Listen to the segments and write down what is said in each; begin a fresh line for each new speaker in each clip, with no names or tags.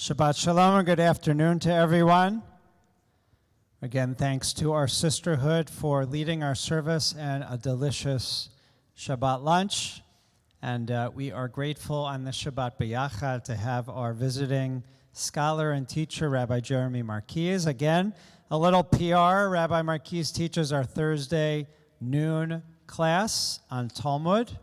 Shabbat Shalom and good afternoon to everyone. Again, thanks to our sisterhood for leading our service and a delicious Shabbat lunch. And we are grateful on the Shabbat B'Yachad to have our visiting scholar and teacher, Rabbi Jeremy Markiz. Again, a little PR. Rabbi Markiz teaches our Thursday noon class on Talmud.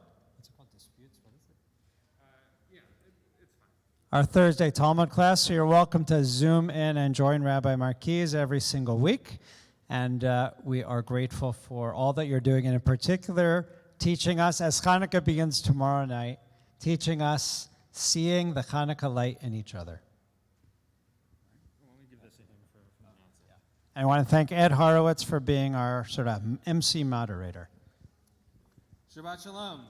Our Thursday Talmud class, so you're welcome to Zoom in and join Rabbi Markiz every single week. And we are grateful for all that you're doing, and in particular, teaching us, as Hanukkah begins tomorrow night, teaching us seeing the Hanukkah light in each other. I want to thank Ed Horowitz for being our sort of MC moderator.
Shabbat Shalom.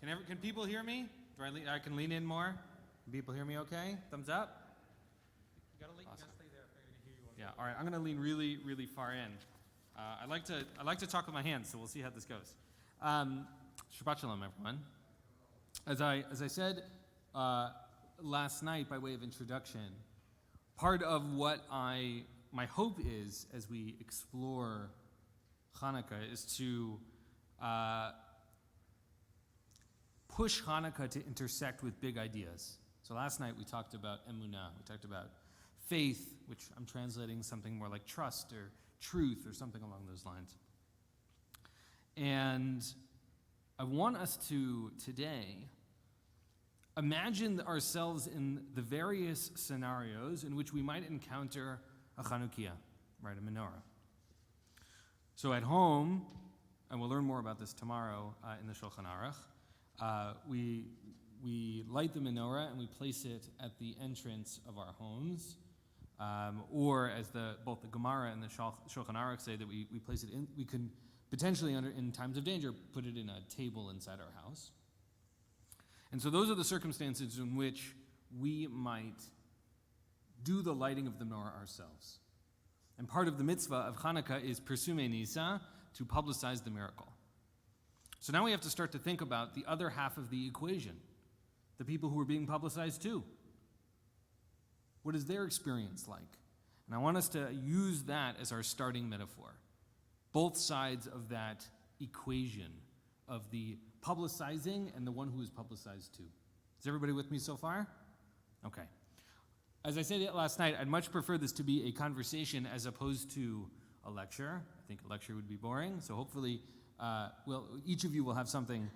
Can people hear me? I can lean in more? Can people hear me okay? Thumbs up? You gotta lean, awesome. You gotta stay there if they're gonna hear you. Yeah, all right, I'm gonna lean really, really far in. I like to talk with my hands, so we'll see how this goes. Shabbat Shalom, everyone. As I said last night by way of introduction, part of what my hope is as we explore Hanukkah is to push Hanukkah to intersect with big ideas. So last night we talked about emunah, we talked about faith, which I'm translating something more like trust or truth or something along those lines. And I want us to today imagine ourselves in the various scenarios in which we might encounter a Chanukiah, right, a menorah. So at home, and we'll learn more about this tomorrow in the Shulchan Aruch, we light the menorah and we place it at the entrance of our homes, or as both the Gemara and the Shulchan Aruch say, that we place it in. We can potentially, in times of danger, put it in a table inside our house. And so those are the circumstances in which we might do the lighting of the menorah ourselves. And part of the mitzvah of Hanukkah is Persume Nisa, to publicize the miracle. So now we have to start to think about the other half of the equation, the people who are being publicized too. What is their experience like? And I want us to use that as our starting metaphor. Both sides of that equation of the publicizing and the one who is publicized to. Is everybody with me so far? Okay. As I said last night, I'd much prefer this to be a conversation as opposed to a lecture. I think a lecture would be boring, so hopefully each of you will have something,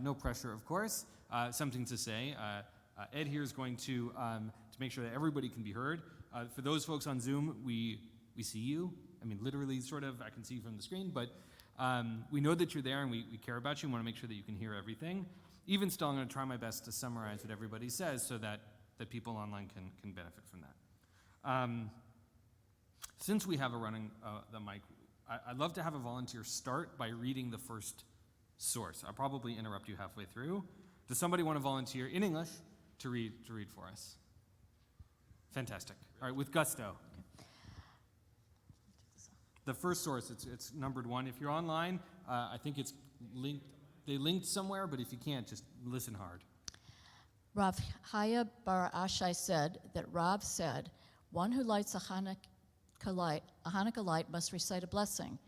no pressure, of course, something to say. Ed here is going to make sure that everybody can be heard. For those folks on Zoom, we see you. I mean, literally, sort of, I can see you from the screen, but we know that you're there and we care about you and want to make sure that you can hear everything. Even still, I'm going to try my best to summarize what everybody says so that people online can benefit from that. Since we have a running the mic, I'd love to have a volunteer start by reading the first source. I'll probably interrupt you halfway through. Does somebody want to volunteer in English to read for us? Fantastic. All right, with gusto. The first source, it's numbered 1. If you're online, I think it's linked. They linked somewhere, but if you can't, just listen hard.
Rav Chaya bar Ashai said that Rav said, one who lights a Hanukkah light must recite a blessing.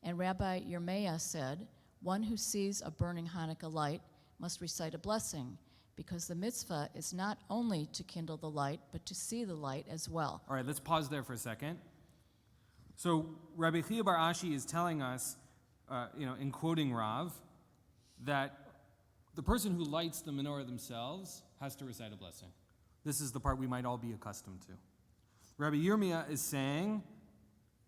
And Rabbi Yirmiyah said, one who sees a burning Hanukkah light must recite a blessing, because the mitzvah is not only to kindle the light, but to see the light as well.
All right, let's pause there for a second. So Rabbi Chaya bar Ashi is telling us, in quoting Rav, that the person who lights the menorah themselves has to recite a blessing. This is the part we might all be accustomed to. Rabbi Yirmiyah is saying,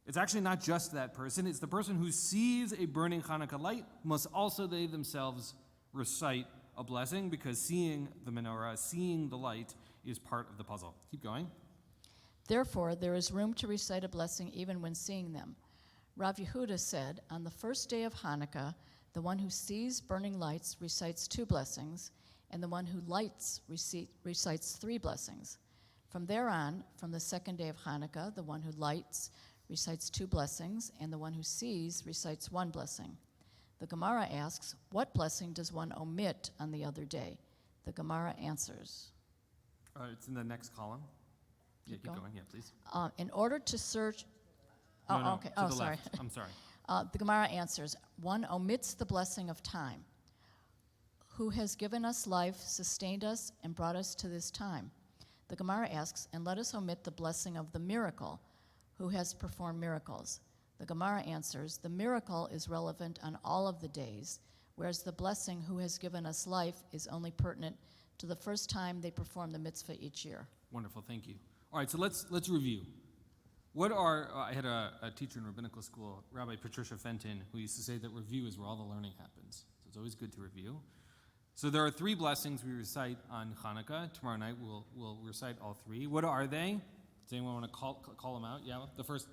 it's actually not just that person, it's the person who sees a burning Hanukkah light must also they themselves recite a blessing, because seeing the menorah, seeing the light, is part of the puzzle. Keep going.
Therefore, there is room to recite a blessing even when seeing them. Rav Yehuda said, on the first day of Hanukkah, the one who sees burning lights recites 2 blessings, and the one who lights recites 3 blessings. From there on, from the second day of Hanukkah, the one who lights recites 2 blessings, and the one who sees recites 1 blessing. The Gemara asks, what blessing does one omit on the other day? The Gemara answers.
It's in the next column. keep going. Yeah, please.
In order to search...
No,
okay.
to the
Sorry.
left. I'm sorry.
The Gemara answers, one omits the blessing of time. Who has given us life, sustained us, and brought us to this time? The Gemara asks, and let us omit the blessing of the miracle. Who has performed miracles? The Gemara answers, the miracle is relevant on all of the days, whereas the blessing, who has given us life, is only pertinent to the first time they perform the mitzvah each year.
Wonderful, thank you. All right, so let's review. What are, I had a teacher in rabbinical school, Rabbi Patricia Fenton, who used to say that review is where all the learning happens. So it's always good to review. So there are 3 blessings we recite on Hanukkah. Tomorrow night we'll recite all 3. What are they? Does anyone want to call them out? Yeah, the first.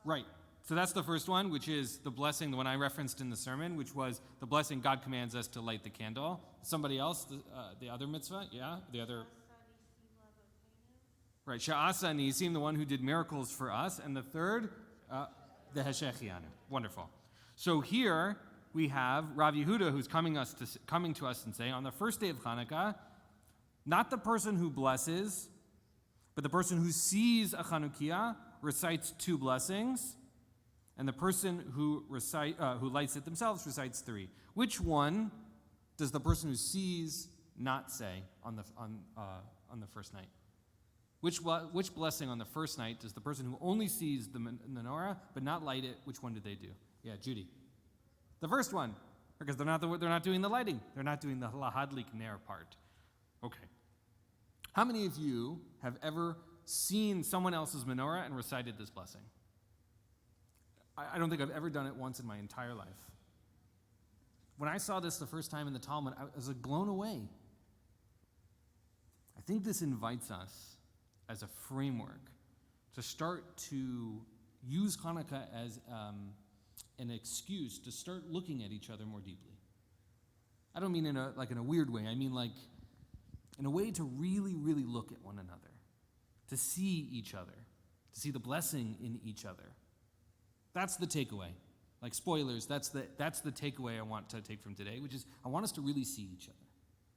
Right. So that's the first one, which is the blessing, the one I referenced in the sermon, which was the blessing God commands us to light the candle. Somebody else, the other mitzvah? Yeah, the other. Right, Sha'asa Nisim, the one who did miracles for us. And the third, the Heshechianu. Wonderful. So here we have Rav Yehuda who's coming to us and saying, on the first day of Hanukkah, not the person who blesses, but the person who sees a Chanukiah recites 2 blessings, and the person who lights it themselves recites 3. Which one does the person who sees not say on the first night? Which blessing on the first night does the person who only sees the menorah but not light it? Which one do they do? Yeah, Judy. The first one, because they're not doing the lighting. They're not doing the lahadlik ner part. Okay. How many of you have ever seen someone else's menorah and recited this blessing? I don't think I've ever done it once in my entire life. When I saw this the first time in the Talmud, I was like blown away. I think this invites us as a framework to start to use Hanukkah as an excuse to start looking at each other more deeply. I don't mean in a weird way. I mean like in a way to really, really look at one another, to see each other, to see the blessing in each other. That's the takeaway. Like spoilers, that's the takeaway I want to take from today, which is I want us to really see each other,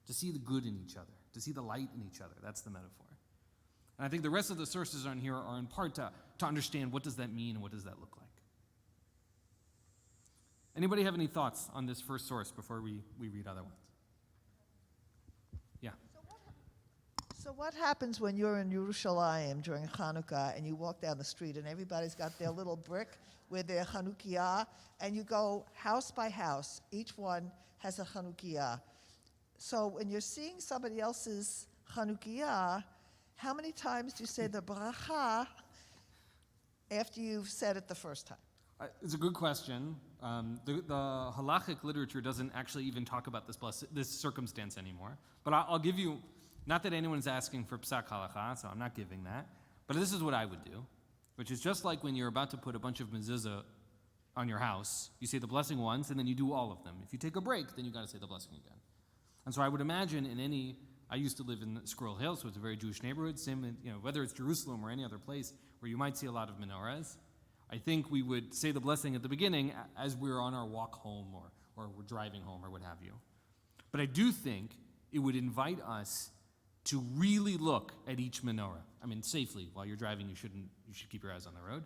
to see the good in each other, to see the light in each other. That's the metaphor. And I think the rest of the sources on here are in part to understand what does that mean and what does that look like. Anybody have any thoughts on this first source before we read other ones? Yeah.
So what happens when you're in Yerushalayim during Hanukkah and you walk down the street and everybody's got their little brick with their Chanukiah, and you go house by house, each one has a Chanukiah. So when you're seeing somebody else's Chanukiah, how many times do you say the bracha after you've said it the first time?
It's a good question. The halachic literature doesn't actually even talk about this circumstance anymore. But I'll give you, not that anyone's asking for psak halacha, so I'm not giving that. But this is what I would do, which is just like when you're about to put a bunch of mezuzah on your house, you say the blessing once, and then you do all of them. If you take a break, then you got to say the blessing again. And so I would imagine I used to live in Squirrel Hill, so it's a very Jewish neighborhood. Same, whether it's Jerusalem or any other place where you might see a lot of menorahs. I think we would say the blessing at the beginning as we're on our walk home or we're driving home or what have you. But I do think it would invite us to really look at each menorah. I mean, safely. While you're driving, you should keep your eyes on the road.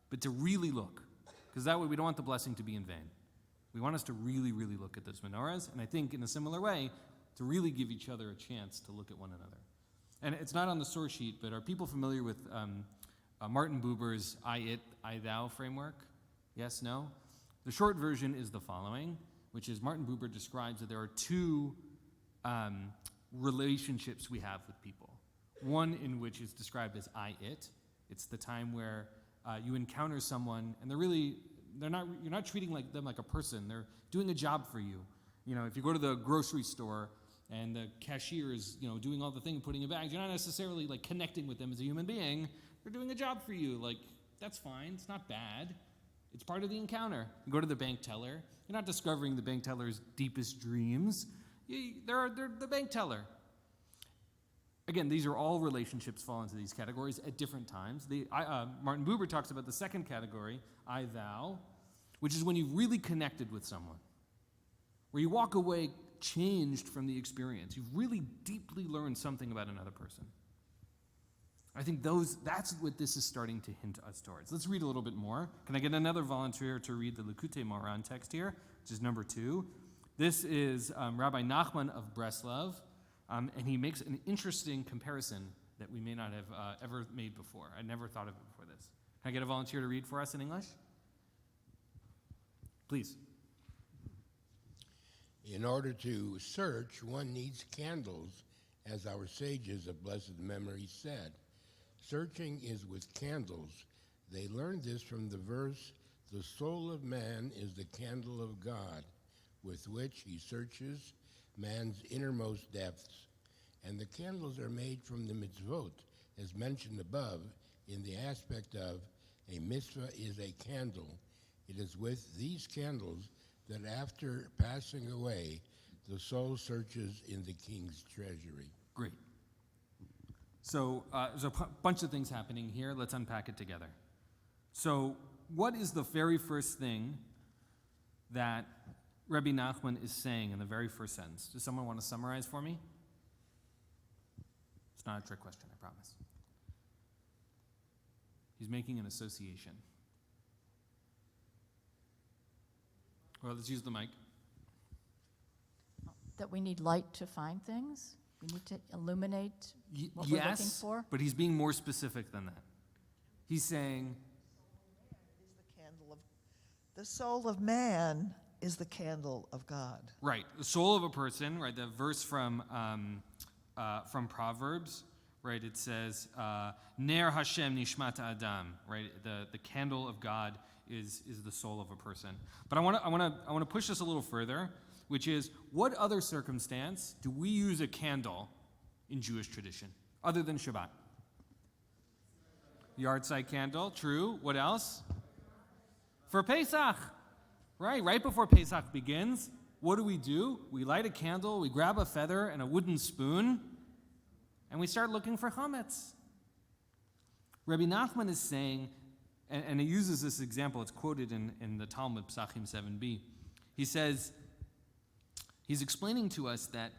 But to really look, because that way we don't want the blessing to be in vain. We want us to really, really look at those menorahs, and I think in a similar way, to really give each other a chance to look at one another. And it's not on the source sheet, but are people familiar with Martin Buber's I, It, I, Thou framework? Yes, no? The short version is the following, which is Martin Buber describes that there are 2 relationships we have with people. One in which is described as I, It. It's the time where you encounter someone and you're not treating them like a person. They're doing a job for you. If you go to the grocery store and the cashier is, doing all the thing, putting in bags, you're not necessarily like connecting with them as a human being. They're doing a job for you. Like, that's fine. It's not bad. It's part of the encounter. You go to the bank teller. You're not discovering the bank teller's deepest dreams. They're the bank teller. Again, these are all relationships fall into these categories at different times. Martin Buber talks about the second category, I, Thou, which is when you've really connected with someone. where you walk away changed from the experience. You've really deeply learned something about another person. I think that's what this is starting to hint us towards. Let's read a little bit more. Can I get another volunteer to read the Likutei Moharan text here, which is number 2? This is Rabbi Nachman of Breslov, and he makes an interesting comparison that we may not have ever made before. I never thought of it before this. Can I get a volunteer to read for us in English? Please.
In order to search, one needs candles, as our sages of blessed memory said. Searching is with candles. They learned this from the verse, "The soul of man is the candle of God, with which he searches man's innermost depths." And the candles are made from the mitzvot, as mentioned above, in the aspect of a mitzvah is a candle. It is with these candles that after passing away, the soul searches in the king's treasury.
Great. So there's a bunch of things happening here. Let's unpack it together. So what is the very first thing that Rabbi Nachman is saying in the very first sentence? Does someone want to summarize for me? It's not a trick question, I promise. He's making an association. Well, let's use the mic.
That we need light to find things? We need to illuminate what we're looking for?
But he's being more specific than that. He's saying,
the soul of man is the candle of God.
right, the soul of a person, right, the verse from Proverbs, right, it says, Ner Hashem nishmat Adam, right, the candle of God is the soul of a person. But I want to push this a little further, which is, what other circumstance do we use a candle in Jewish tradition, other than Shabbat? Yard side candle, true. What else? For Pesach, right before Pesach begins, what do? We light a candle, we grab a feather and a wooden spoon, and we start looking for chametz. Rabbi Nachman is saying, and he uses this example, it's quoted in the Talmud, Psachim 7b. He says, he's explaining to us that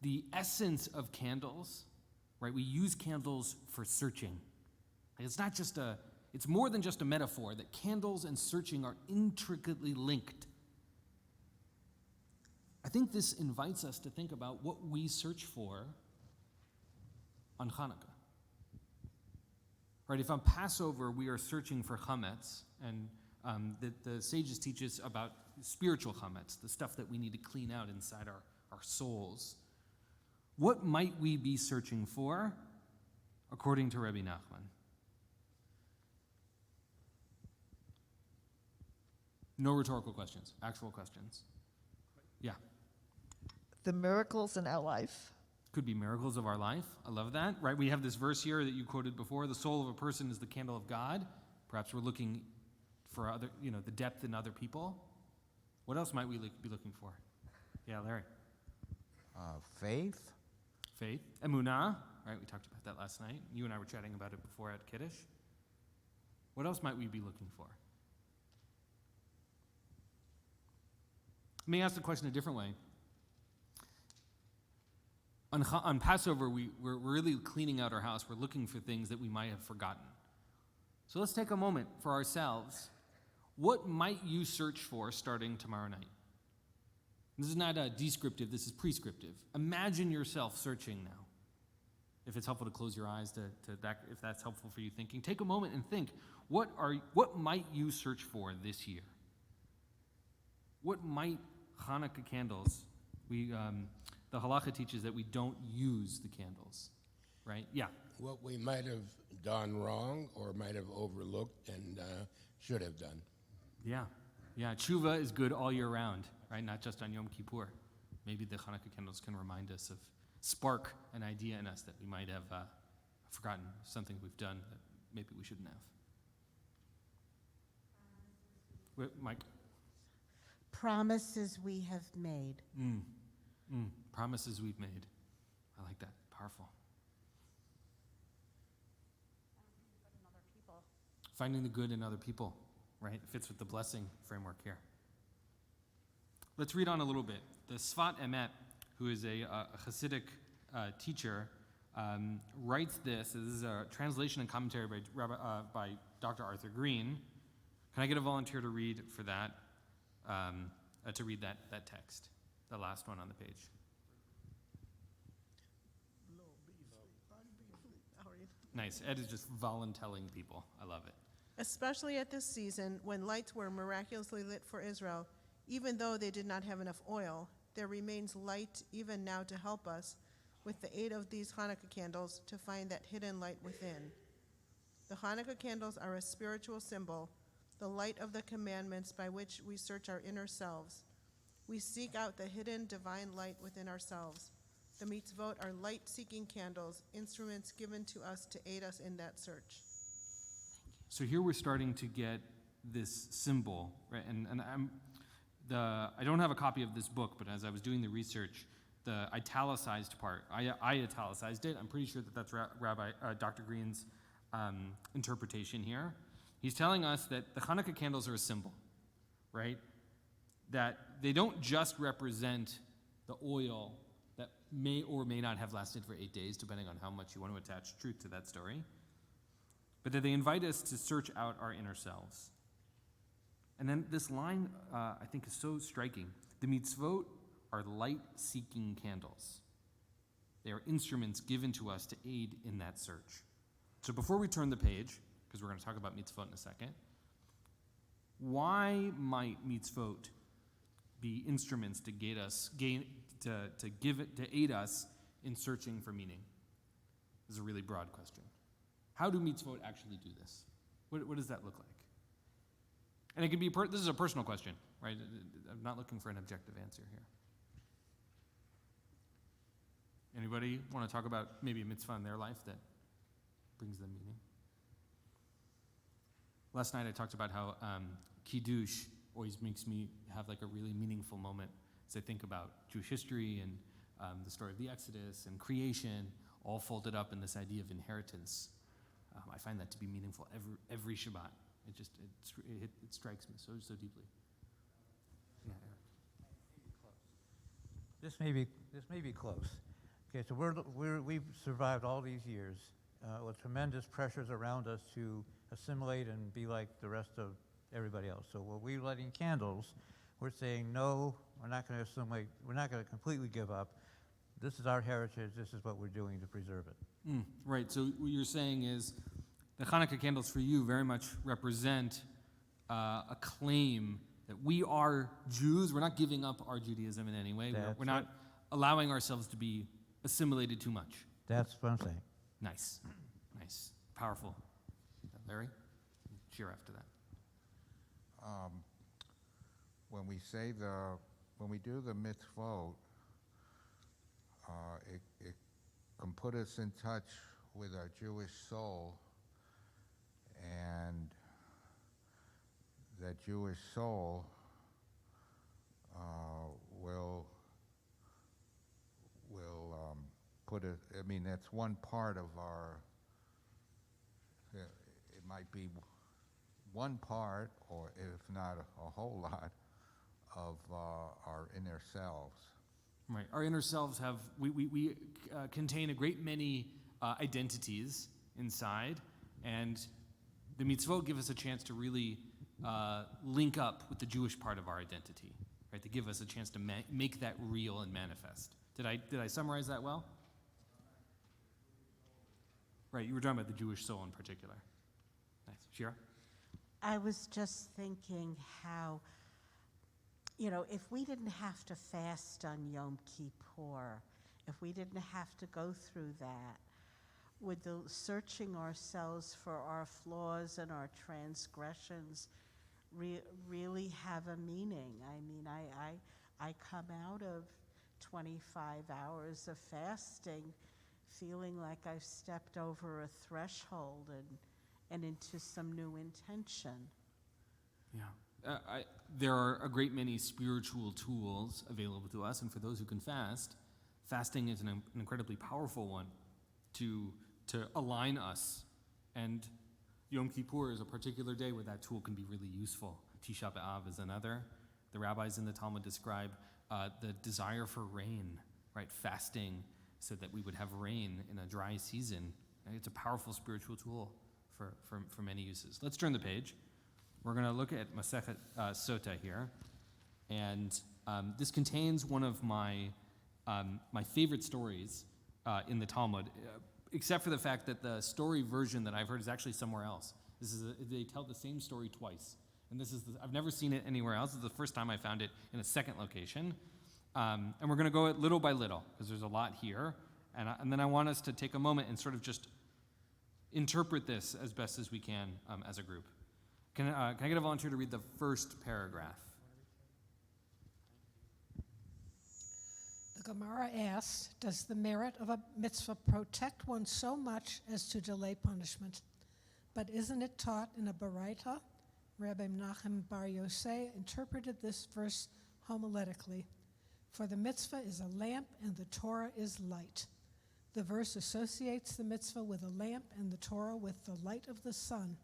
the essence of candles, right, we use candles for searching. It's more than just a metaphor, that candles and searching are intricately linked. I think this invites us to think about what we search for on Hanukkah. Right, if on Passover we are searching for chametz, and the sages teach us about spiritual chametz, the stuff that we need to clean out inside our souls, what might we be searching for, according to Rabbi Nachman? No rhetorical questions, actual questions. Yeah.
The miracles in our life.
Could be miracles of our life. I love that, right? We have this verse here that you quoted before. The soul of a person is the candle of God. Perhaps we're looking for other, the depth in other people. What else might we be looking for? Yeah, Larry.
Faith.
Faith. Emunah, right? We talked about that last night. You and I were chatting about it before at Kiddush. What else might we be looking for? Let me ask the question a different way. On Passover, we're really cleaning out our house. We're looking for things that we might have forgotten. So let's take a moment for ourselves. What might you search for starting tomorrow night? This is not descriptive, this is prescriptive. Imagine yourself searching now. If it's helpful to close your eyes to that, if that's helpful for you thinking, take a moment and think, what might you search for this year? What might Hanukkah candles, the halacha teaches that we don't use the candles, right? Yeah.
What we might have done wrong or might have overlooked and should have done.
Yeah. Tshuva is good all year round, right? Not just on Yom Kippur. Maybe the Hanukkah candles can remind us spark an idea in us that we might have forgotten, something we've done that maybe we shouldn't have. Wait, Mike.
Promises we have made.
Promises we've made. I like that. Powerful. Finding the good in other people, right? It fits with the blessing framework here. Let's read on a little bit. The Sfat Emet, who is a Hasidic teacher, writes this. This is a translation and commentary by Dr. Arthur Green. Can I get a volunteer to read for that? To read that text, the last one on the page. Nice. Ed is just voluntelling people. I love it.
Especially at this season, when lights were miraculously lit for Israel, even though they did not have enough oil, there remains light even now to help us, with the aid of these Hanukkah candles, to find that hidden light within. The Hanukkah candles are a spiritual symbol, the light of the commandments by which we search our inner selves. We seek out the hidden divine light within ourselves. The mitzvot are light-seeking candles, instruments given to us to aid us in that search.
So here we're starting to get this symbol, right? And I don't have a copy of this book, but as I was doing the research, the italicized part, I italicized it. I'm pretty sure that that's Dr. Green's interpretation here. He's telling us that the Hanukkah candles are a symbol, right? That they don't just represent the oil that may or may not have lasted for 8 days, depending on how much you want to attach truth to that story, but that they invite us to search out our inner selves. And then this line, I think, is so striking. The mitzvot are light-seeking candles. They are instruments given to us to aid in that search. So before we turn the page, because we're going to talk about mitzvot in a second, why might mitzvot be instruments to aid us in searching for meaning? This is a really broad question. How do mitzvot actually do this? What does that look like? And it can be, this is a personal question, right? I'm not looking for an objective answer here. Anybody want to talk about maybe a mitzvah in their life that brings them meaning? Last night I talked about how Kiddush always makes me have like a really meaningful moment as I think about Jewish history and the story of the Exodus and creation, all folded up in this idea of inheritance. I find that to be meaningful every Shabbat. It strikes me so deeply. Yeah, Eric.
This may be close. Okay, so we've survived all these years with tremendous pressures around us to assimilate and be like the rest of everybody else. So when we're lighting candles, we're saying, no, we're not going to assimilate, we're not going to completely give up. This is our heritage, this is what we're doing to preserve it.
Right, so what you're saying is the Hanukkah candles for you very much represent a claim that we are Jews. We're not giving up our Judaism in any way. We're not allowing ourselves to be assimilated too much.
That's what I'm saying.
Nice. Powerful. Larry? Cheer after that.
When we do the mitzvot, it can put us in touch with our Jewish soul, and that Jewish soul will put it. I mean, that's one part of our. It might be one part, or if not a whole lot, of our inner selves.
Right. Our inner selves have, we contain a great many identities inside, and the mitzvot give us a chance to really link up with the Jewish part of our identity, right? To give us a chance to make that real and manifest. Did I summarize that well? Right, you were talking about the Jewish soul in particular. Nice. Shira?
I was just thinking how, if we didn't have to fast on Yom Kippur, if we didn't have to go through that, would the searching ourselves for our flaws and our transgressions really have a meaning? I mean, I come out of 25 hours of fasting feeling like I've stepped over a threshold and into some new intention.
Yeah. There are a great many spiritual tools available to us, and for those who can fast, fasting is an incredibly powerful one to align us. And Yom Kippur is a particular day where that tool can be really useful. Tisha B'Av is another. The rabbis in the Talmud describe the desire for rain, right? Fasting so that we would have rain in a dry season. Right? It's a powerful spiritual tool for many uses. Let's turn the page. We're going to look at Masechet Sota here. And this contains one of my favorite stories in the Talmud, except for the fact that the story version that I've heard is actually somewhere else. They tell the same story twice. And I've never seen it anywhere else. This is the first time I found it in a second location. And we're going to go it little by little, because there's a lot here. And then I want us to take a moment and sort of just interpret this as best as we can as a group. Can I get a volunteer to read the first paragraph?
The Gemara asks, does the merit of a mitzvah protect one so much as to delay punishment? But isn't it taught in a Baraita? Rabbi Menachem Bar Yosei interpreted this verse homiletically. For the mitzvah is a lamp and the Torah is light. The verse associates the mitzvah with a lamp and the Torah with the light of the sun.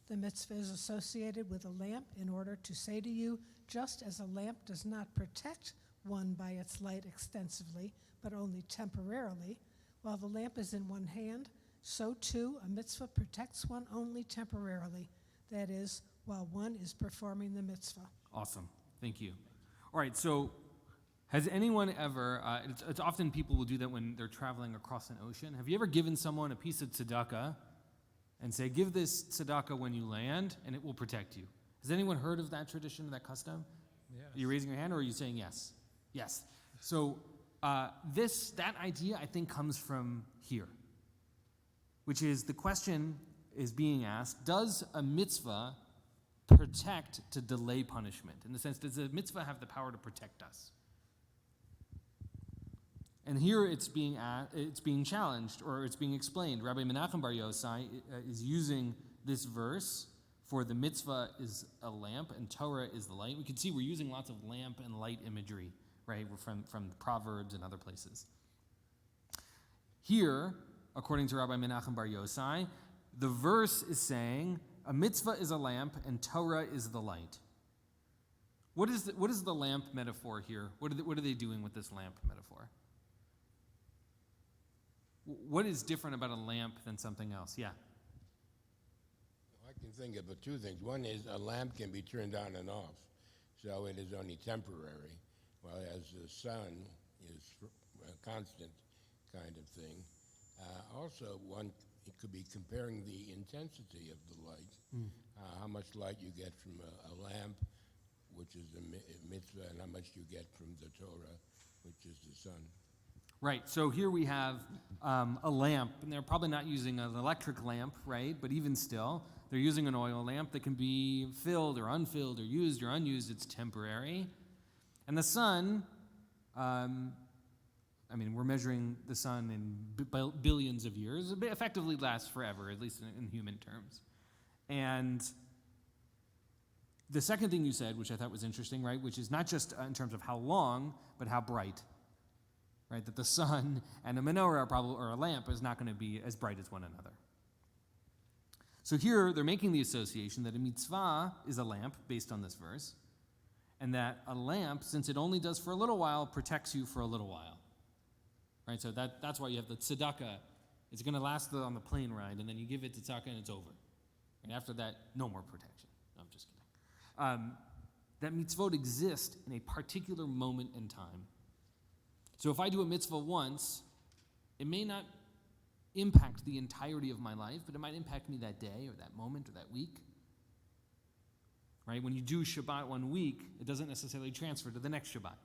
The mitzvah is associated with a lamp in order to say to you, just as a lamp does not protect one by its light extensively, but only temporarily, while the lamp is in one hand, so too a mitzvah protects one only temporarily, that is, while one is performing the mitzvah.
Awesome. Thank you. All right, so has anyone ever, it's often people will do that when they're traveling across an ocean. Have you ever given someone a piece of tzedakah and say, give this tzedakah when you land, and it will protect you? Has anyone heard of that tradition, that custom?
Yes.
Are you raising your hand, or are you saying yes? Yes. So that idea, I think, comes from here, which is the question is being asked, does a mitzvah protect to delay punishment? In the sense, does a mitzvah have the power to protect us? And here it's being challenged, or it's being explained. Rabbi Menachem Bar Yosei is using this verse for the mitzvah is a lamp and Torah is the light. We can see we're using lots of lamp and light imagery, right? We're from the Proverbs and other places. Here, according to Rabbi Menachem Bar Yosei, the verse is saying a mitzvah is a lamp and Torah is the light. What is the lamp metaphor here? What are they doing with this lamp metaphor? What is different about a lamp than something else? Yeah.
I can think of two things. One is a lamp can be turned on and off, so it is only temporary, whereas the sun is a constant kind of thing. Also, it could be comparing the intensity of the light, how much light you get from a lamp, which is a mitzvah, and how much you get from the Torah, which is the sun.
Right, so here we have a lamp, and they're probably not using an electric lamp, right? But even still, they're using an oil lamp that can be filled or unfilled or used or unused. It's temporary. And the sun, we're measuring the sun in billions of years. It effectively lasts forever, at least in human terms. And the second thing you said, which I thought was interesting, right, which is not just in terms of how long, but how bright. Right, that the sun and a menorah or a lamp is not going to be as bright as one another. So here they're making the association that a mitzvah is a lamp based on this verse, and that a lamp, since it only does for a little while, protects you for a little while. Right, so that's why you have the tzedakah. It's going to last on the plane ride, and then you give it to tzedakah and it's over. And after that, no more protection. No, I'm just kidding. That mitzvot exist in a particular moment in time. So if I do a mitzvah once, it may not impact the entirety of my life, but it might impact me that day or that moment or that week. Right? When you do Shabbat one week, it doesn't necessarily transfer to the next Shabbat.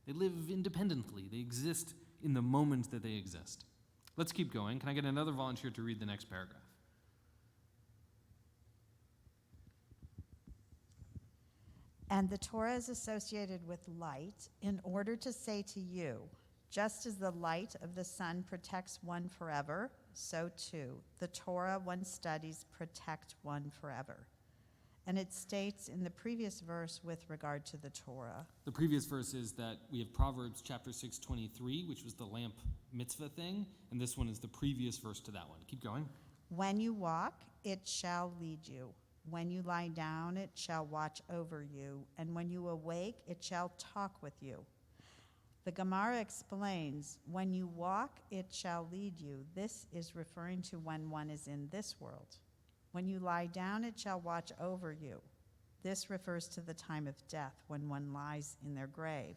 They live independently. They exist in the moment that they exist. Let's keep going. Can I get another volunteer to read the next paragraph?
And the Torah is associated with light in order to say to you, just as the light of the sun protects one forever, so too the Torah one studies protect one forever. And it states in the previous verse with regard to the Torah.
The previous verse is that we have Proverbs chapter 6:23, which was the lamp mitzvah thing, and this one is the previous verse to that one. Keep going.
When you walk, it shall lead you. When you lie down, it shall watch over you, and when you awake, it shall talk with you. The Gemara explains, when you walk, it shall lead you. This is referring to when one is in this world. When you lie down, it shall watch over you. This refers to the time of death, when one lies in their grave.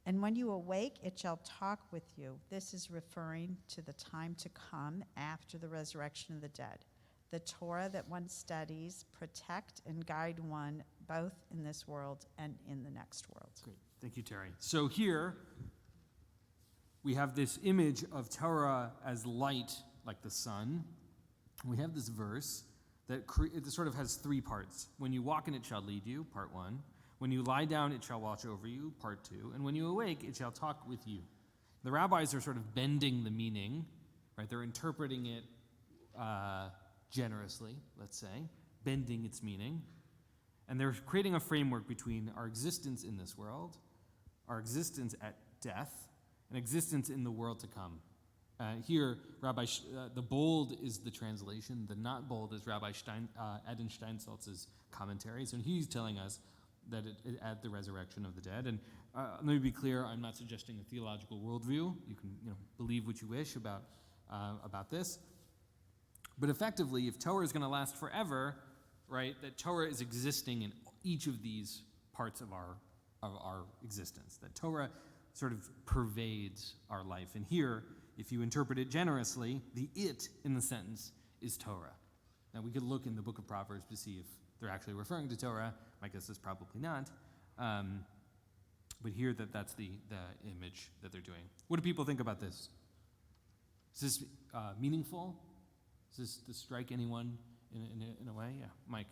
And when you awake, it shall talk with you. This is referring to the time to come after the resurrection of the dead. The Torah that one studies protect and guide one both in this world and in the next world.
Great. Thank you, Terry. So here we have this image of Torah as light, like the sun. We have this verse that it sort of has three parts. When you walk in, it shall lead you, part 1. When you lie down, it shall watch over you, part 2. And when you awake, it shall talk with you. The rabbis are sort of bending the meaning, right? They're interpreting it generously, let's say, bending its meaning. And they're creating a framework between our existence in this world, our existence at death, and existence in the world to come. Here, the bold is the translation. The not bold is Rabbi Adin Steinsaltz's commentaries, and he's telling us that it at the resurrection of the dead. And let me be clear: I'm not suggesting a theological worldview. You can believe what you wish about this. But effectively, if Torah is going to last forever, right, that Torah is existing in each of these parts of our existence. That Torah sort of pervades our life. And here, if you interpret it generously, the it in the sentence is Torah. Now, we could look in the book of Proverbs to see if they're actually referring to Torah. My guess is probably not. But here, that's the image that they're doing. What do people think about this? Is this meaningful? Does this strike anyone in a way? Yeah, Mike.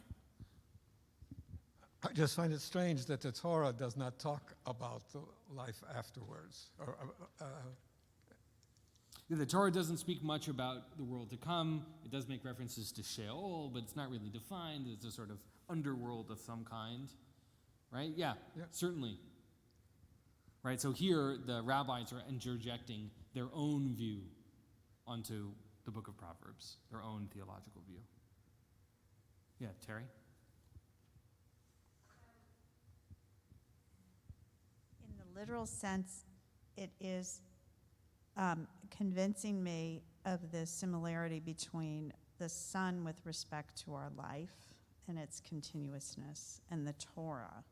I just find it strange that the Torah does not talk about the life afterwards.
The Torah doesn't speak much about the world to come. It does make references to Sheol, but it's not really defined. It's a sort of underworld of some kind, right? Yeah. Certainly. Right, so here the rabbis are interjecting their own view onto the book of Proverbs, their own theological view. Yeah, Terry?
In the literal sense, it is convincing me of the similarity between the sun with respect to our life and its continuousness and the Torah.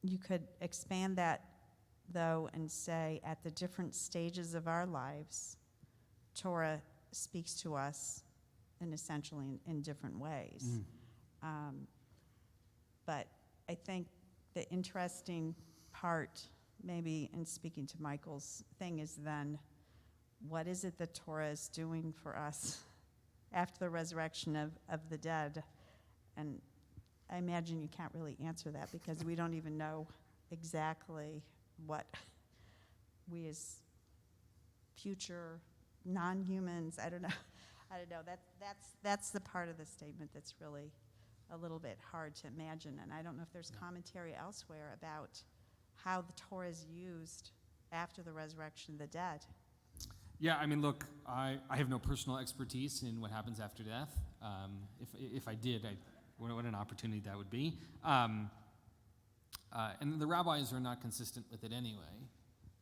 You could expand that, though, and say at the different stages of our lives, Torah speaks to us essentially in different ways. But I think the interesting part, maybe in speaking to Michael's thing, is then what is it that Torah is doing for us after the resurrection of the dead? And I imagine you can't really answer that because we don't even know exactly what we as future non-humans, I don't know. That's the part of the statement that's really a little bit hard to imagine. And I don't know if there's commentary elsewhere about how the Torah is used after the resurrection of the dead.
Yeah, I mean, look, I have no personal expertise in what happens after death. If I did, what an opportunity that would be. And the rabbis are not consistent with it anyway.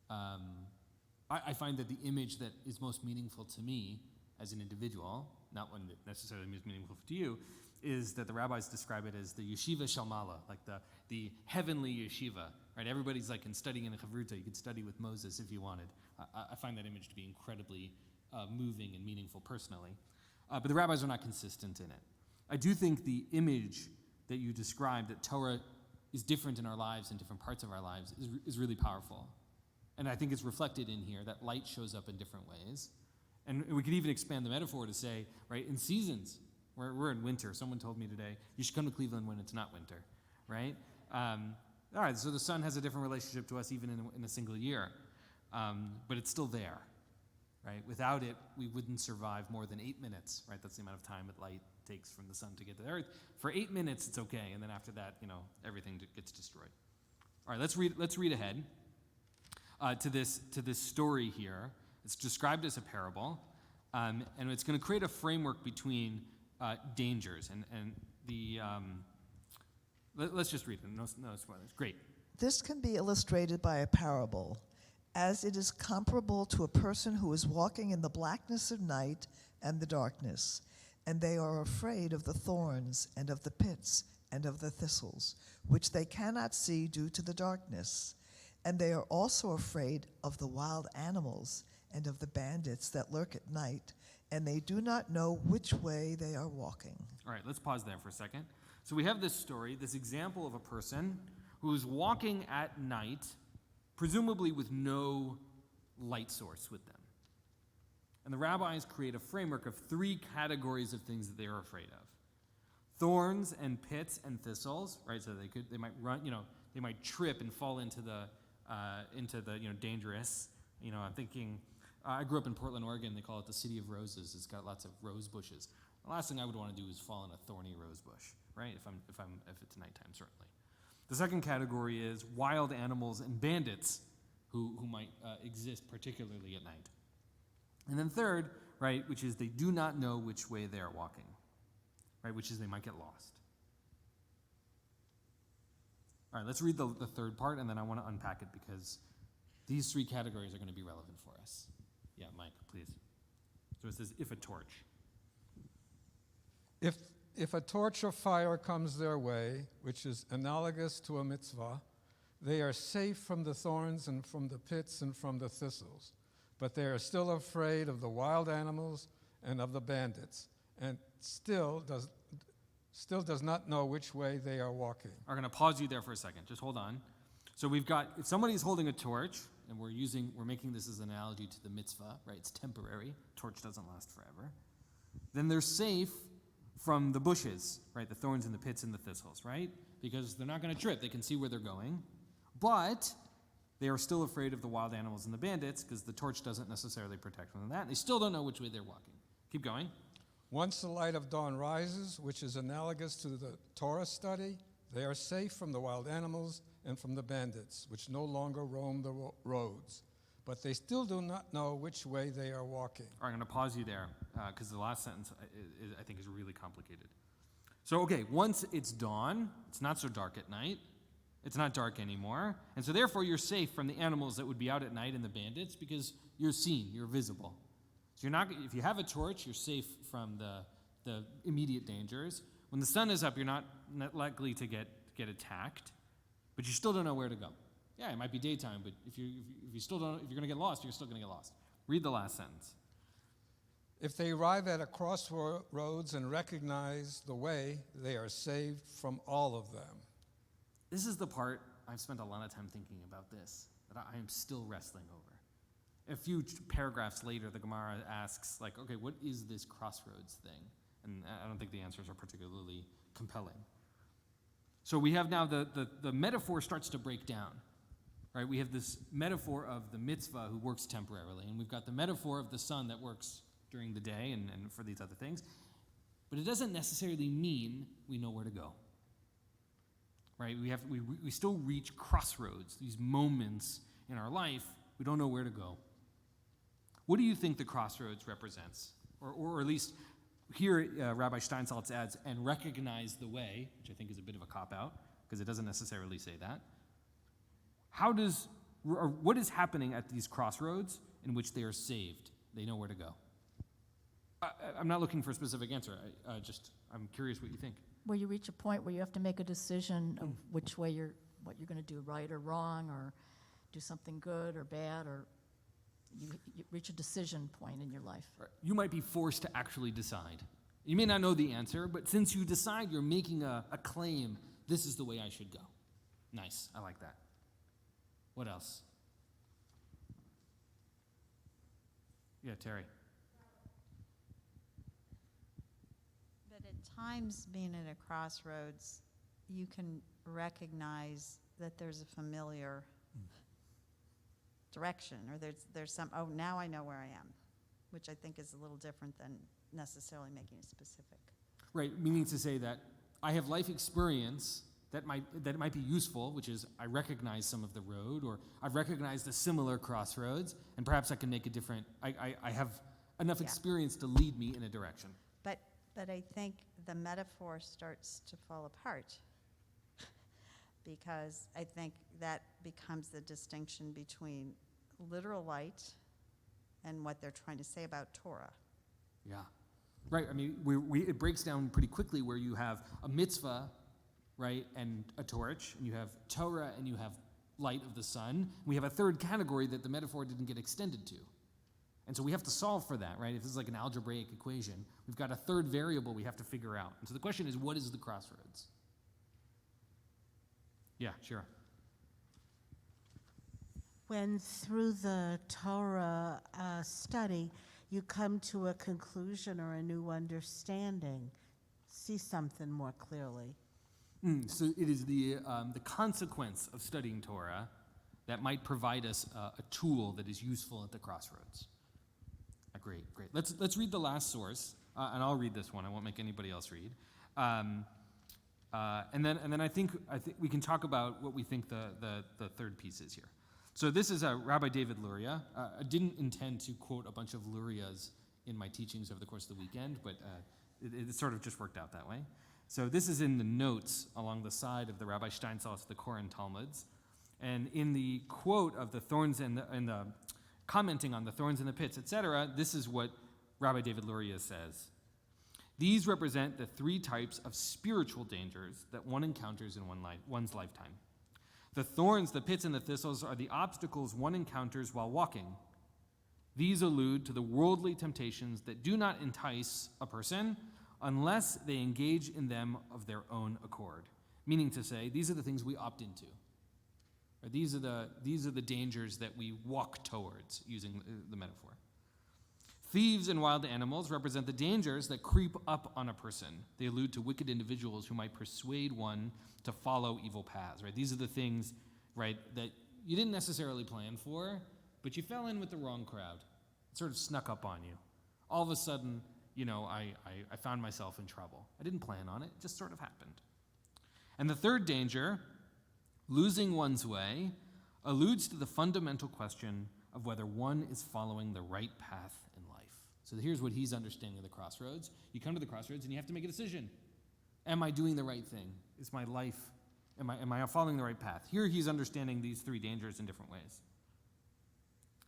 I find that the image that is most meaningful to me as an individual, not one that necessarily is meaningful to you, is that the rabbis describe it as the yeshiva shalmala, like the heavenly yeshiva, right? Everybody's like studying in a chavruta. You could study with Moses if you wanted. I find that image to be incredibly moving and meaningful personally. But the rabbis are not consistent in it. I do think the image that you described, that Torah is different in our lives, in different parts of our lives, is really powerful. And I think it's reflected in here, that light shows up in different ways. And we could even expand the metaphor to say, right, in seasons, we're in winter. Someone told me today, you should come to Cleveland when it's not winter, right? All right, so the sun has a different relationship to us even in a single year. But it's still there, right? Without it, we wouldn't survive more than 8 minutes, right? That's the amount of time that light takes from the sun to get to the earth. For 8 minutes, it's okay. And then after that, everything gets destroyed. All right, let's read ahead. To this story here. It's described as a parable, and it's going to create a framework between dangers. And let's just read it. No spoilers. Great.
This can be illustrated by a parable, as it is comparable to a person who is walking in the blackness of night and the darkness, and they are afraid of the thorns and of the pits and of the thistles, which they cannot see due to the darkness. And they are also afraid of the wild animals and of the bandits that lurk at night, and they do not know which way they are walking.
All right, let's pause there for a second. So we have this story, this example of a person who is walking at night, presumably with no light source with them. And the rabbis create a framework of 3 categories of things that they are afraid of: thorns and pits and thistles, right? So they might run, they might trip and fall into the dangerous. I'm thinking, I grew up in Portland, Oregon. They call it the city of roses. It's got lots of rose bushes. The last thing I would want to do is fall in a thorny rose bush, right? If it's nighttime, certainly. The second category is wild animals and bandits who might exist particularly at night. And then third, right, which is they do not know which way they are walking, right, which is they might get lost. All right, let's read the third part, and then I want to unpack it because these 3 categories are going to be relevant for us. Yeah, Mike, please. So it says, if a torch.
If a torch of fire comes their way, which is analogous to a mitzvah, they are safe from the thorns and from the pits and from the thistles. But they are still afraid of the wild animals and of the bandits, and still does not know which way they are walking.
I'm going to pause you there for a second. Just hold on. So we've got, if somebody's holding a torch, and we're making this as an analogy to the mitzvah, right? It's temporary. Torch doesn't last forever. Then they're safe from the bushes, right? The thorns and the pits and the thistles, right? Because they're not going to trip. They can see where they're going. But they are still afraid of the wild animals and the bandits because the torch doesn't necessarily protect them from that. They still don't know which way they're walking. Keep going.
Once the light of dawn rises, which is analogous to the Torah study, they are safe from the wild animals and from the bandits, which no longer roam the roads. But they still do not know which way they are walking.
All right, I'm going to pause you there because the last sentence I think is really complicated. So, okay, once it's dawn, it's not so dark at night. It's not dark anymore. And so therefore you're safe from the animals that would be out at night and the bandits because you're seen, you're visible. So if you have a torch, you're safe from the immediate dangers. When the sun is up, you're not likely to get attacked, but you still don't know where to go. Yeah, it might be daytime, but if you still don't, if you're going to get lost, you're still going to get lost. Read the last sentence.
If they arrive at a crossroads and recognize the way, they are saved from all of them.
This is the part I've spent a lot of time thinking about this, that I am still wrestling over. A few paragraphs later, the Gemara asks, okay, what is this crossroads thing? And I don't think the answers are particularly compelling. So we have now the metaphor starts to break down, right? We have this metaphor of the mitzvah who works temporarily, and we've got the metaphor of the sun that works during the day and for these other things. But it doesn't necessarily mean we know where to go. Right? We still reach crossroads, these moments in our life, we don't know where to go. What do you think the crossroads represents? Or at least here Rabbi Steinsaltz adds, and recognize the way, which I think is a bit of a cop-out, because it doesn't necessarily say that. What is happening at these crossroads in which they are saved? They know where to go. I'm not looking for a specific answer. I'm curious what you think.
Where you reach a point where you have to make a decision of which way what you're going to do, right or wrong, or do something good or bad, or you reach a decision point in your life.
Right. You might be forced to actually decide. You may not know the answer, but since you decide, you're making a claim, this is the way I should go. Nice, I like that. What else? Yeah, Terry.
Times being at a crossroads, you can recognize that there's a familiar direction, or there's some, oh, now I know where I am, which I think is a little different than necessarily making it specific.
Right, meaning to say that I have life experience that might be useful, which is I recognize some of the road, or I've recognized a similar crossroads, and perhaps I can make a different, I have enough experience to lead me in a direction.
But I think the metaphor starts to fall apart because I think that becomes the distinction between literal light and what they're trying to say about Torah.
Yeah. Right. I mean, it breaks down pretty quickly where you have a mitzvah, right, and a torch, and you have Torah, and you have light of the sun. We have a third category that the metaphor didn't get extended to. And so we have to solve for that, right? If this is like an algebraic equation, we've got a third variable we have to figure out. And so the question is, what is the crossroads? Yeah, sure.
When through the Torah study, you come to a conclusion or a new understanding, see something more clearly.
So it is the consequence of studying Torah that might provide us a tool that is useful at the crossroads. Great. Let's read the last source, and I'll read this one. I won't make anybody else read. And then I think we can talk about what we think the third piece is here. So this is Rabbi David Luria. I didn't intend to quote a bunch of Lurias in my teachings over the course of the weekend, but it sort of just worked out that way. So this is in the notes along the side of the Rabbi Steinsaltz, the Koran Talmuds. And in the quote of the thorns and the commenting on the thorns and the pits, etc., this is what Rabbi David Luria says. These represent the three types of spiritual dangers that one encounters in one's lifetime. The thorns, the pits, and the thistles are the obstacles one encounters while walking. These allude to the worldly temptations that do not entice a person unless they engage in them of their own accord. Meaning to say, these are the things we opt into. Or these are the dangers that we walk towards, using the metaphor. Thieves and wild animals represent the dangers that creep up on a person. They allude to wicked individuals who might persuade one to follow evil paths, right? These are the things, right, that you didn't necessarily plan for, but you fell in with the wrong crowd. It sort of snuck up on you. All of a sudden, I found myself in trouble. I didn't plan on it. It just sort of happened. And the third danger, losing one's way, alludes to the fundamental question of whether one is following the right path in life. So here's what he's understanding of the crossroads. You come to the crossroads and you have to make a decision. Am I doing the right thing? Is my life, am I following the right path? Here he's understanding these three dangers in different ways.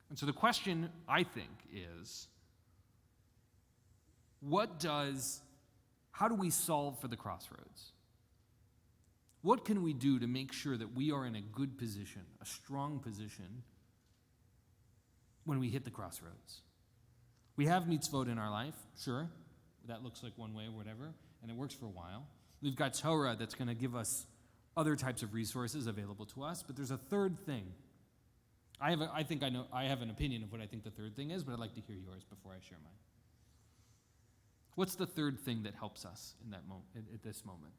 And so the question, I think, is, how do we solve for the crossroads? What can we do to make sure that we are in a good position, a strong position, when we hit the crossroads? We have mitzvot in our life, sure. That looks like one way or whatever, and it works for a while. We've got Torah that's going to give us other types of resources available to us, but there's a third thing. I have an opinion of what I think the third thing is, but I'd like to hear yours before I share mine. What's the third thing that helps us in that at this moment?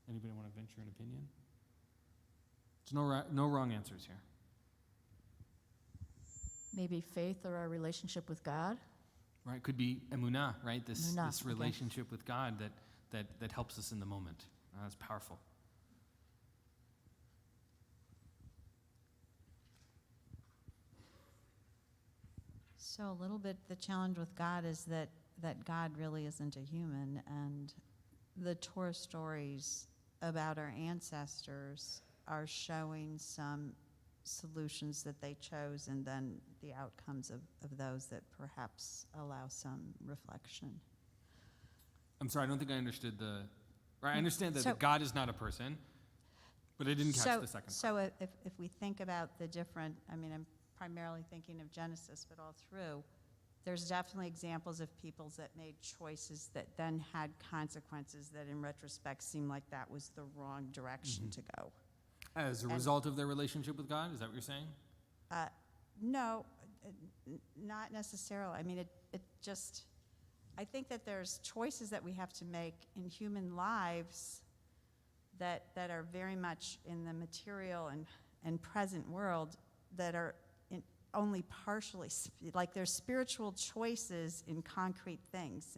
Anybody want to venture an opinion? There's no wrong answers here.
Maybe faith or our relationship with God.
Right, could be emunah, right? This
Emunah,
relationship with God that helps us in the moment. That's powerful.
So a little bit the challenge with God is that God really isn't a human, and the Torah stories about our ancestors are showing some solutions that they chose, and then the outcomes of those that perhaps allow some reflection.
I'm sorry, I don't think I understood I understand that God is not a person, but I didn't catch the second part.
So if we think about the different, I'm primarily thinking of Genesis, but all through, there's definitely examples of peoples that made choices that then had consequences that in retrospect seemed like that was the wrong direction to go.
As a result of their relationship with God? Is that what you're saying?
No, not necessarily. I think that there's choices that we have to make in human lives that are very much in the material and present world that are only partially, like there's spiritual choices in concrete things,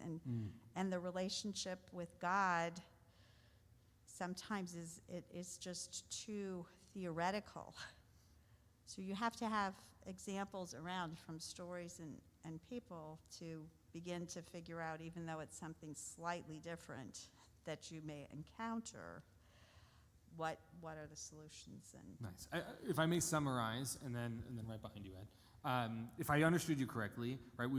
and the relationship with God sometimes is just too theoretical. So you have to have examples around from stories and people to begin to figure out, even though it's something slightly different that you may encounter, what are the solutions? And
Nice. If I may summarize, and then right behind you, Ed. If I understood you correctly, right,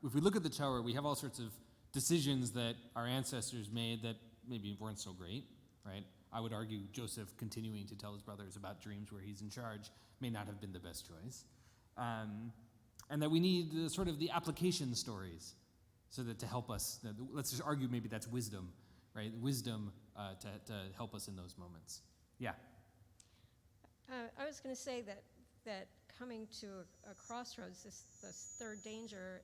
if we look at the Torah, we have all sorts of decisions that our ancestors made that maybe weren't so great, right? I would argue Joseph continuing to tell his brothers about dreams where he's in charge may not have been the best choice. And that we need sort of the application stories so that to help us, let's just argue maybe that's wisdom, right? Wisdom to help us in those moments. Yeah.
I was going to say that coming to a crossroads, this third danger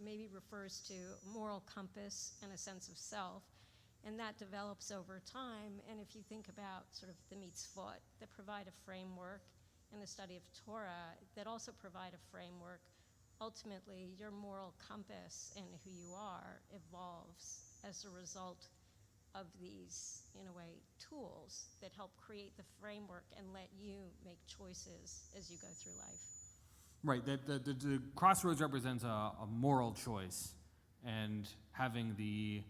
maybe refers to moral compass and a sense of self, and that develops over time. And if you think about sort of the mitzvot that provide a framework and the study of Torah that also provide a framework, ultimately your moral compass and who you are evolves as a result of these, in a way, tools that help create the framework and let you make choices as you go through life.
Right, the crossroads represents a moral choice, and having the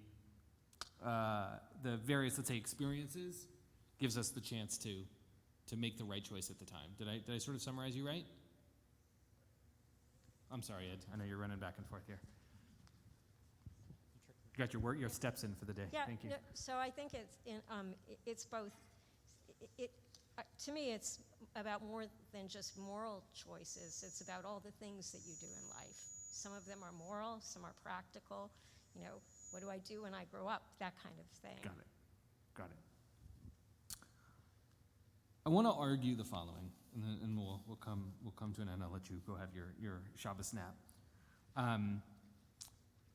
various, let's say, experiences gives us the chance to make the right choice at the time. Did I sort of summarize you right? I'm sorry, Ed. I know you're running back and forth here. You got your steps in for the day.
Yeah,
Thank you.
No, so I think it's both. To me, it's about more than just moral choices. It's about all the things that you do in life. Some of them are moral, some are practical. You know, what do I do when I grow up? That kind of thing.
Got it. I want to argue the following, and we'll come to an end. I'll let you go have your Shabbos nap.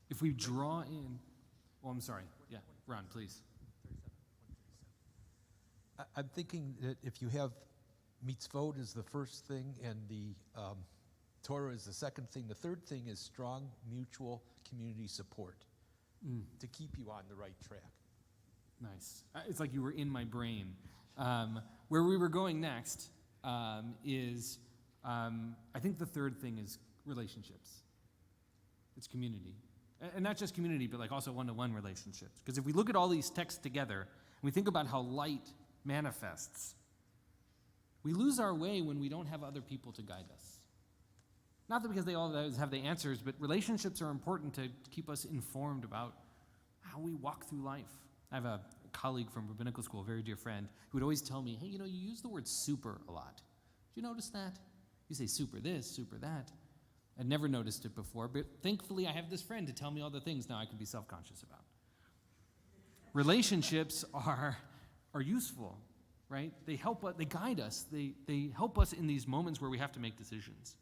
If we draw in, I'm sorry. Yeah, Ron, please.
I'm thinking that if you have mitzvot is the first thing and the Torah is the second thing, the third thing is strong mutual community support to keep you on the right track.
Nice. It's like you were in my brain. Where we were going next is, I think the third thing is relationships. It's community. And not just community, but like also one-to-one relationships. Because if we look at all these texts together, and we think about how light manifests, we lose our way when we don't have other people to guide us. Not that because they always have the answers, but relationships are important to keep us informed about how we walk through life. I have a colleague from rabbinical school, a very dear friend, who would always tell me, hey, you use the word super a lot. Did you notice that? You say super this, super that. I'd never noticed it before, but thankfully I have this friend to tell me all the things now I can be self-conscious about. Relationships are useful, right? They help us, they guide us, they help us in these moments where we have to make decisions.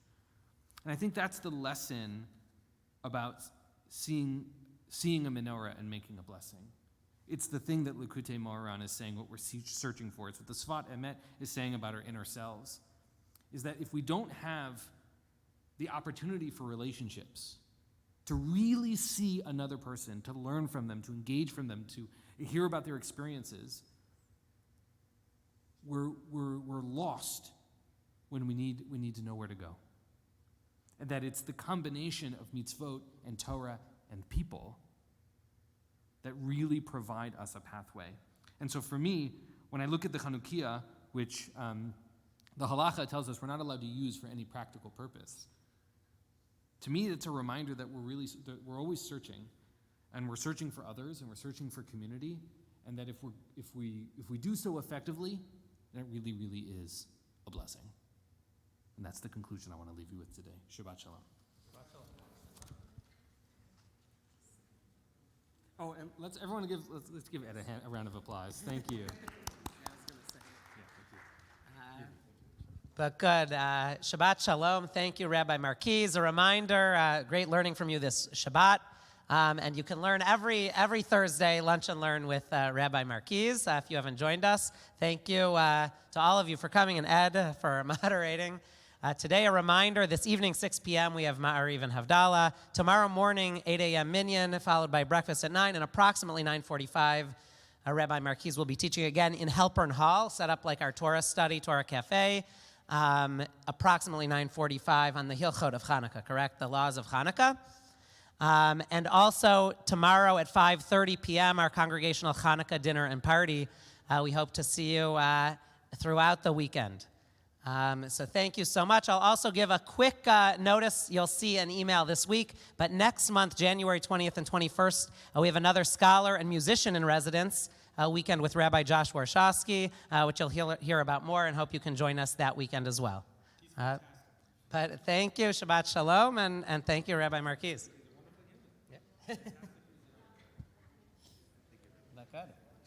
And I think that's the lesson about seeing a menorah and making a blessing. It's the thing that Likutei Moharan is saying, what we're searching for. It's what the Sfat Emet is saying about our inner selves, is that if we don't have the opportunity for relationships, to really see another person, to learn from them, to engage from them, to hear about their experiences, we're lost when we need to know where to go. And that it's the combination of mitzvot and Torah and people that really provide us a pathway. And so for me, when I look at the Hanukkah, which the halacha tells us we're not allowed to use for any practical purpose, to me it's a reminder that we're always searching, and we're searching for others, and we're searching for community, and that if we do so effectively, that really, really is a blessing. And that's the conclusion I want to leave you with today. Shabbat Shalom. Oh, and let's give Ed a round of applause. Thank you.
But good. Shabbat Shalom. Thank you, Rabbi Markiz. A reminder, great learning from you this Shabbat. And you can learn every Thursday, Lunch and Learn with Rabbi Markiz. If you haven't joined us, thank you to all of you for coming, and Ed for moderating. Today, a reminder, this evening, 6 p.m., we have Ma'ariv and Havdalah. Tomorrow morning, 8 a.m. Minyan, followed by breakfast at 9, and approximately 9:45, Rabbi Markiz will be teaching again in Halpern Hall, set up like our Torah study, Torah Cafe. approximately 9:45 on the Hilchot of Hanukkah, correct? The laws of Hanukkah. And also tomorrow at 5:30 p.m., our congregational Hanukkah dinner and party. We hope to see you throughout the weekend. So thank you so much. I'll also give a quick notice. You'll see an email this week, but next month, January 20th and 21st, we have another scholar and musician in residence weekend with Rabbi Josh Warshawski, which you'll hear about more, and hope you can join us that weekend as well. But thank you, Shabbat Shalom, and thank you, Rabbi Markiz. Yeah.